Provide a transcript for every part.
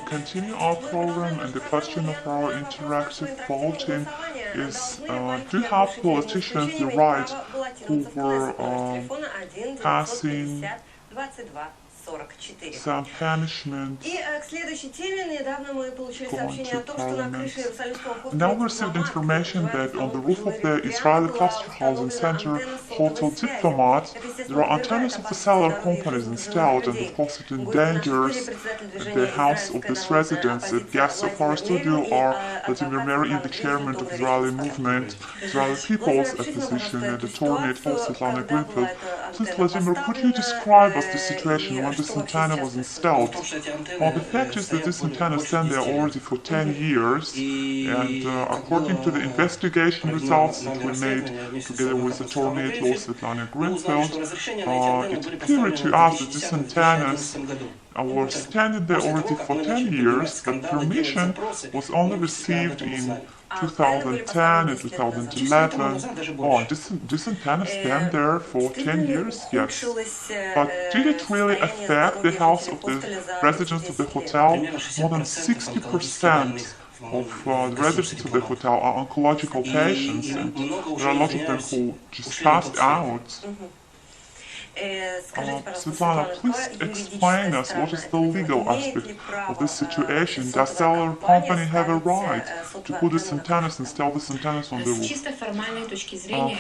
continue our program, and the question of our interactive voting is, do have politicians the right who were passing some punishment going to parliament? Now we received information that on the roof of the Israeli Cluster Housing Center Hotel Diplomat, there are antennas of the cellular companies installed, and of course it endangers the house of this residence. Guests of our studio are Vladimir Merin, the chairman of Israeli Movement, Israeli People's Opposition, and attorney at law Svetlana Greenfield. Please, Vladimir, could you describe us the situation when this antenna was installed? Well, the fact is that this antenna stand there already for 10 years, and according to the investigation results that we made together with attorney at law Svetlana Greenfield, it appeared to us that these antennas were standing there already for 10 years, but permission was only received in 2010 and 2011. Oh, this antenna stand there for 10 years? Yes. But did it really affect the health of the residents of the hotel? More than 60% of the residents of the hotel are oncological patients, and there are a lot of them who just passed out. Svetlana, please explain us what is the legal aspect of this situation. Does cellular company have a right to put these antennas, install these antennas on the roof?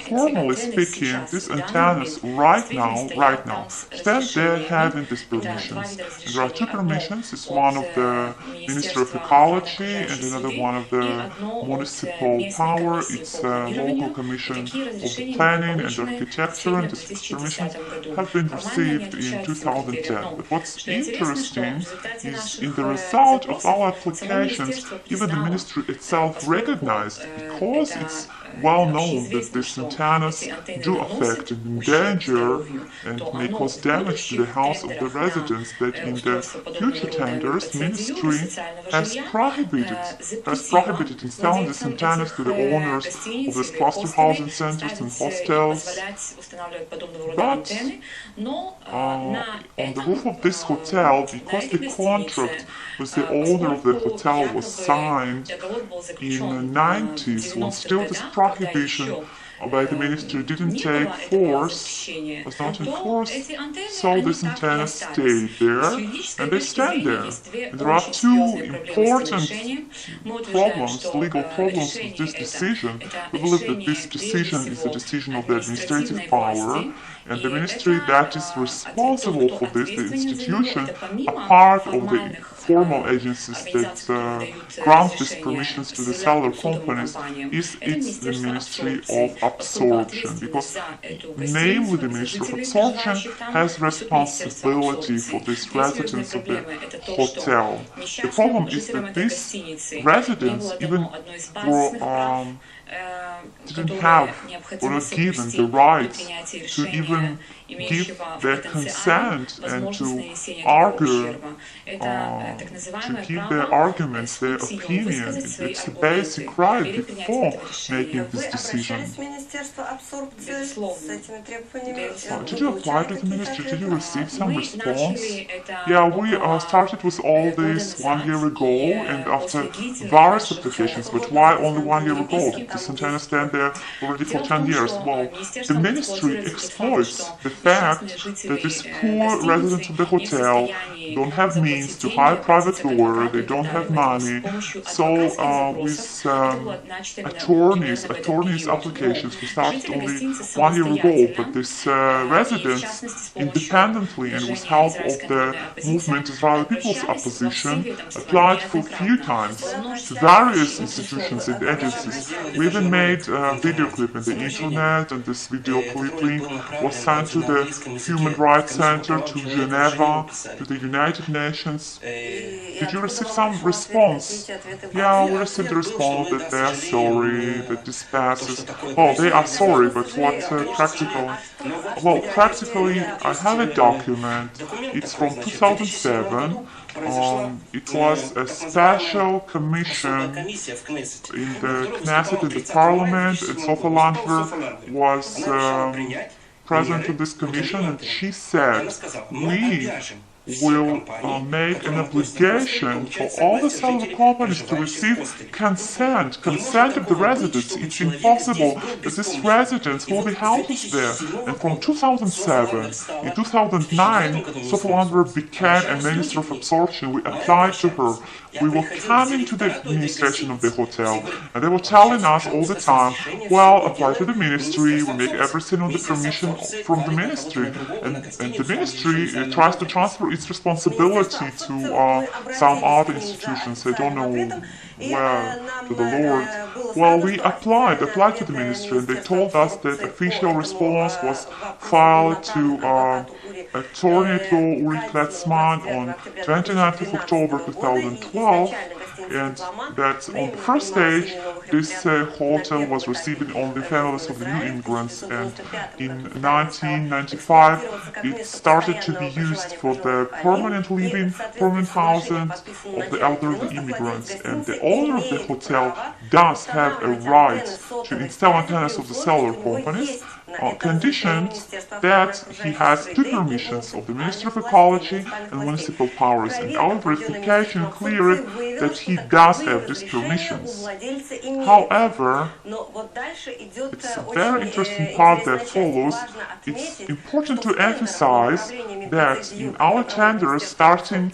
Formally speaking, these antennas right now stand there having these permissions. And there are two permissions. It's one of the Ministry of Ecology and another one of the Municipal Power. It's a local commission of planning and architecture, and these permissions have been received in 2010. But what's interesting is in the result of our applications, even the ministry itself recognized, because it's well known that these antennas do affect and endanger and may cause damage to the house of the residents, that in the future tenders, ministry has prohibited installing these antennas to the owners of these cluster housing centers and hostels. But on the roof of this hotel, because the contract with the owner of the hotel was signed in the 90s, when still this prohibition by the ministry didn't take force, was not enforced, so these antennas stayed there, and they stand there. And there are two important problems, legal problems with this decision. We believe that this decision is a decision of the administrative power, and the ministry that is responsible for this, the institution, apart of the formal agencies that grant these permissions to the cellular companies, it's the Ministry of Absorption, because namely the Ministry of Absorption has responsibility for these residents of the hotel. The problem is that these residents even didn't have or not given the right to even give their consent and to argue, to give their arguments, their opinion. It's a basic right before making this decision. Did you apply to the ministry? Did you receive some response? Yeah, we started with all this 1 year ago, and after various applications. But why only 1 year ago? This antenna stand there already for 10 years. Well, the ministry exploits the fact that these poor residents of the hotel don't have means to hire a private lawyer, they don't have money, so with attorneys applications, we started only 1 year ago, but these residents independently and with help of the movement Israeli People's Opposition applied for a few times to various institutions and agencies. We even made a video clip in the internet, and this video clipping was sent to the Human Rights Center, to Geneva, to the United Nations. Did you receive some response? Yeah, we received a response that they are sorry, that this passes. Well, they are sorry, but what's practical? Well, practically, I have a document. It's from 2007. It was a special commission in the Knesset, in the parliament, and Sofa Landwehr was present in this commission, and she said, we will make an obligation for all the cellular companies to receive consent of the residents. It's impossible that these residents will be houseless there. And from 2007, in 2009, Sofia Landwehr became a Minister of Absorption. We applied to her. We were coming to the administration of the hotel, and they were telling us all the time, well, apply to the ministry, we make everything on the permission from the ministry. And the ministry tries to transfer its responsibility to some other institutions. I don't know where, to the Lord. Well, we applied to the ministry, and they told us that official response was filed to Attorney at Law Uri Kletzman on 29th of October 2012, and that on the first stage this hotel was receiving only families of the new immigrants, and in 1995 it started to be used for the permanent housing of the elderly immigrants, and the owner of the hotel does have a right to install antennas of the cellular companies, conditioned that he has two permissions of the Ministry of Ecology and Municipal Powers, and our verification cleared that he does have these permissions. However, it's a very interesting part that follows. It's important to emphasize that in our tenders starting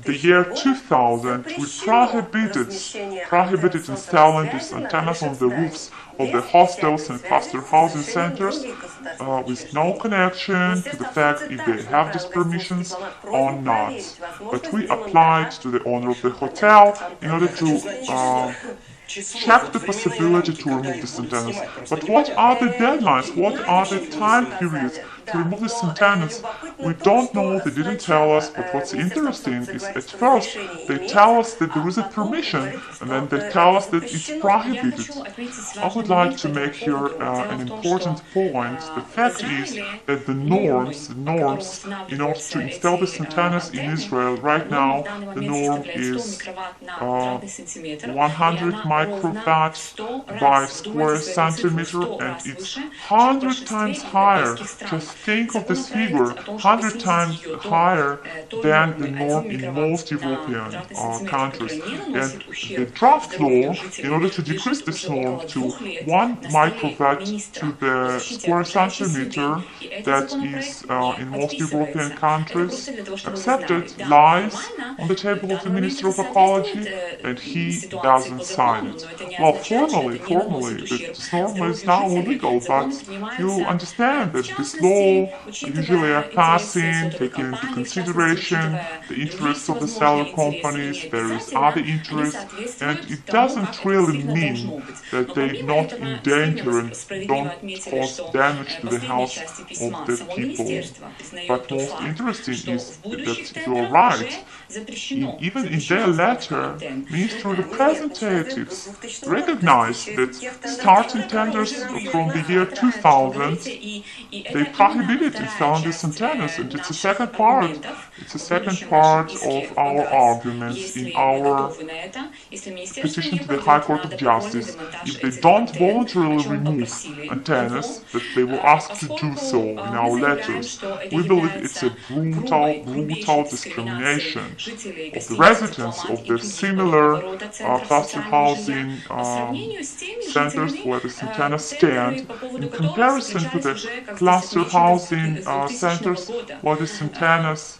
the year 2000, we prohibited installing these antennas on the roofs of the hostels and cluster housing centers with no connection to the fact if they have these permissions or not. But we applied to the owner of the hotel in order to check the possibility to remove these antennas. But what are the deadlines? What are the time periods to remove these antennas? We don't know, they didn't tell us, but what's interesting is at first they tell us that there is a permission, and then they tell us that it's prohibited. I would like to make here an important point. The fact is that the norms in order to install these antennas in Israel right now, the norm is 100 microwatt by square centimeter, and it's 100 times higher. Just think of this figure, 100 times higher than the norm in most European countries. And the draft law, in order to decrease this norm to 1 microwatt to the square centimeter that is in most European countries accepted, lies on the table of the Minister of Ecology, and he doesn't sign it. Well, formally, this norm is now illegal, but you understand that this law usually are passing, taking into consideration the interests of the cellular companies, there is other interests, and it doesn't really mean that they not endanger and don't cause damage to the health of the people. But most interesting is that you are right. Even in their letter, ministry representatives recognize that starting tenders from the year 2000, they prohibited installing these antennas, and it's a second part. It's a second part of our arguments in our petition to the High Court of Justice. If they don't voluntarily remove antennas, that they will ask to do so in our letters. We believe it's a brutal discrimination of the residents of the similar cluster housing centers where the antennas stand, in comparison to the cluster housing centers where the antennas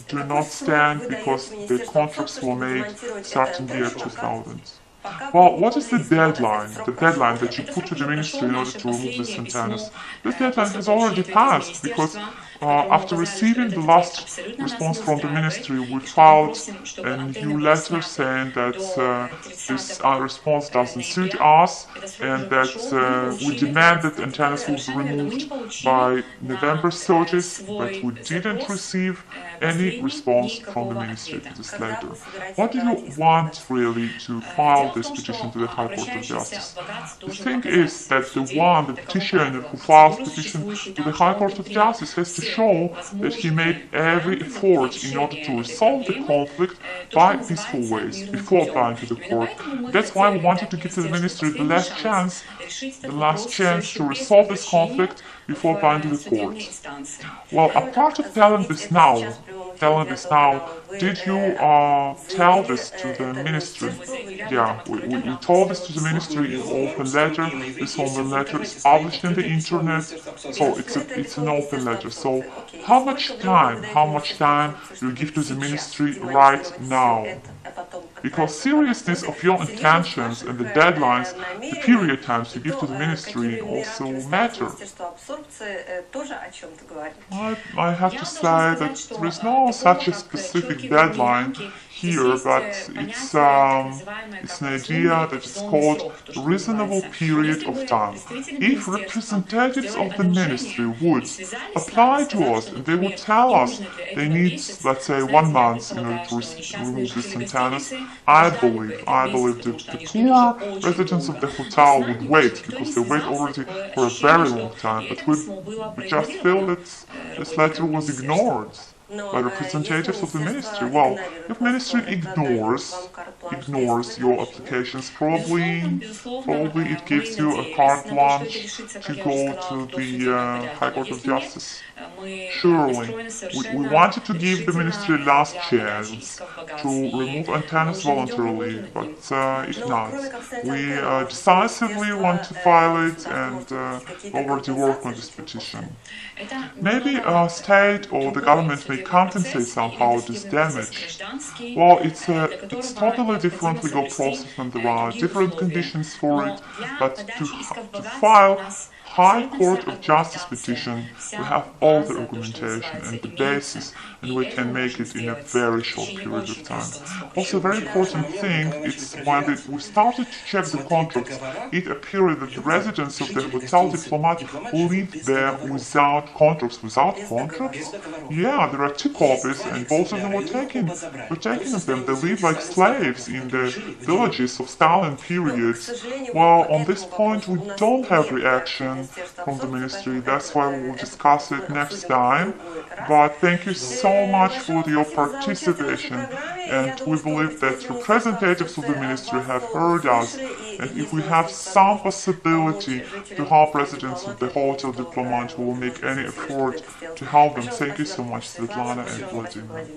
do not stand because the contracts were made starting the year 2000. Well, what is the deadline? The deadline that you put to the ministry in order to remove these antennas? This deadline has already passed because after receiving the last response from the ministry, we filed a new letter saying that this response doesn't suit us and that we demand that antennas will be removed by November 30th, but we didn't receive any response from the ministry to this letter. What do you want really to file this petition to the High Court of Justice? The thing is that the petitioner who files petition to the High Court of Justice has to show that he made every effort in order to resolve the conflict by peaceful ways before applying to the court. That's why we wanted to give to the ministry the last chance to resolve this conflict before applying to the court. Well, apart of telling this now, did you tell this to the ministry? Yeah, we told this to the ministry in open letter. This open letter is published in the internet, so it's an open letter. So how much time you give to the ministry right now? Because seriousness of your intentions and the deadlines, the period times you give to the ministry also matter. I have to say that there is no such a specific deadline here, but it's an idea that is called reasonable period of time. If representatives of the ministry would apply to us and they would tell us they need, let's say, 1 month in order to remove these antennas, I believe that the poor residents of the hotel would wait, because they wait already for a very long time, but we just feel that this letter was ignored by representatives of the ministry. Well, if ministry ignores your applications, probably it gives you a carte blanche to go to the High Court of Justice. Surely, we wanted to give the ministry last chance to remove antennas voluntarily, but if not, we decisively want to file it and already work on this petition. Maybe a state or the government may compensate somehow this damage. Well, it's totally different legal process and there are different conditions for it, but to file High Court of Justice petition, we have all the argumentation and the basis, and we can make it in a very short period of time. Also, a very important thing is when we started to check the contracts, it appeared that the residents of the Hotel Diplomat lived there without contracts. Yeah, there are 2 copies, and both of them were taken of them. They live like slaves in the villages of Stalin period. Well, on this point, we don't have reaction from the ministry. That's why we will discuss it next time. But thank you so much for your participation, and we believe that representatives of the ministry have heard us, and if we have some possibility to help residents of the Hotel Diplomat, we will make any effort to help them. Thank you so much, Svetlana and Vladimir.